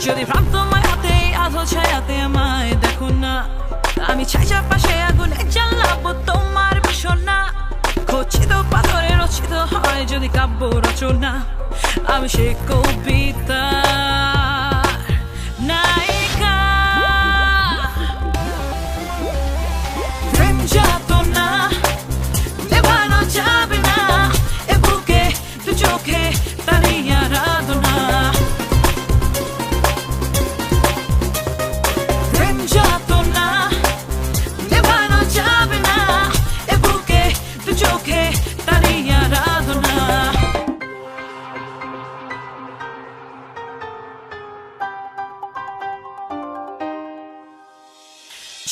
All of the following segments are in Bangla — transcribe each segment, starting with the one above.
যদি ভ্রান্ত মায়াতে আধো ছায়াতে আমায় দেখো না, আমি চাই চারপাশে আগুনে জ্বালাবো তোমার বাসনা। খচিত পাথরে রচিত হয় যদি কাব্য রচনা, আমি সে কবিতা নায়িকা। প্রেম যাতনা নেভানো যাবে না, এ বুকে দু চোখে তারই আরাধনা। প্রেম যাতনা নেভানো যাবে না, এ বুকে দু চোখে তারই আরাধনা।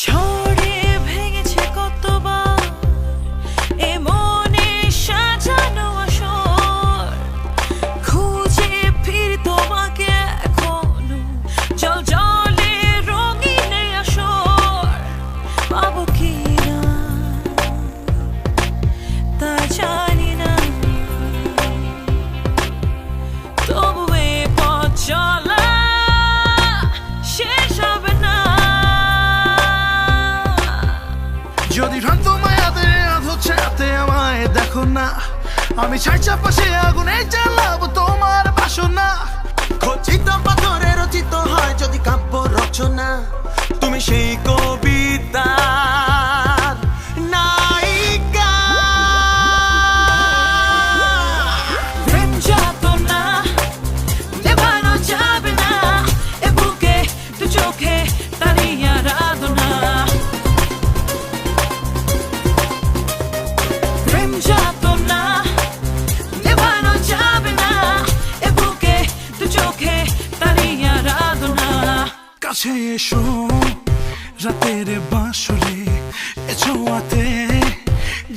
ঝড়ে ভেঙেছে কতবার এ মনে সাজানো আসর, খুঁজে ফিরি তোমাকে এখনো জল জলে রঙিন এই আসর। পাবো কি না তা জানি না, তবু এ পথ চলা শেষ হবে না। যদি ভ্রান্ত মায়াতে আধো ছায়াতে আমায় দেখো না, আমি চাই চারপাশে আগুনে জ্বালাবো তোমার বাসনা। খচিত পাথরে রচিত হয় যদি কাব্য রচনা, তুমি সেই কবিতার নায়িকা। প্রেম যাতনা নেভানো যাবে না, এ বুকে দু চোখে তারই আরাধনা। প্রেম যাতনা নেভানো যাবে না, এ বুকে দু চোখে তারই আরাধনা। কাছে এসো রাতের বাঁশরে, এ ছোঁয়াতে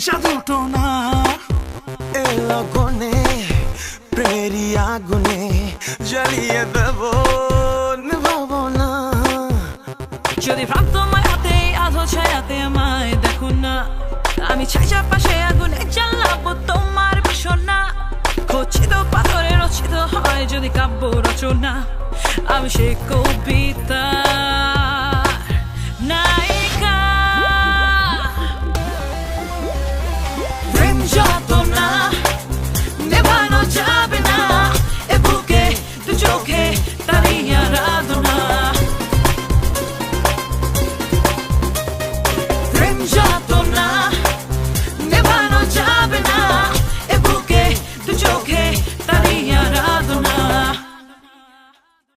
জাদুটো না। এ লগনে প্রেরি আগুনে জ্বালিয়ে দেবো নেভাবো না। যদি ভ্রান্ত মায়াতে আধো ছায়াতে আমায় দেখো না, আমি চাই চারপাশে আগুনে জ্বালাবো তোমার বাসনা। খচিত পাথরে রচিত হয় যদি কাব্য রচনা, আমি সে কবিতা না।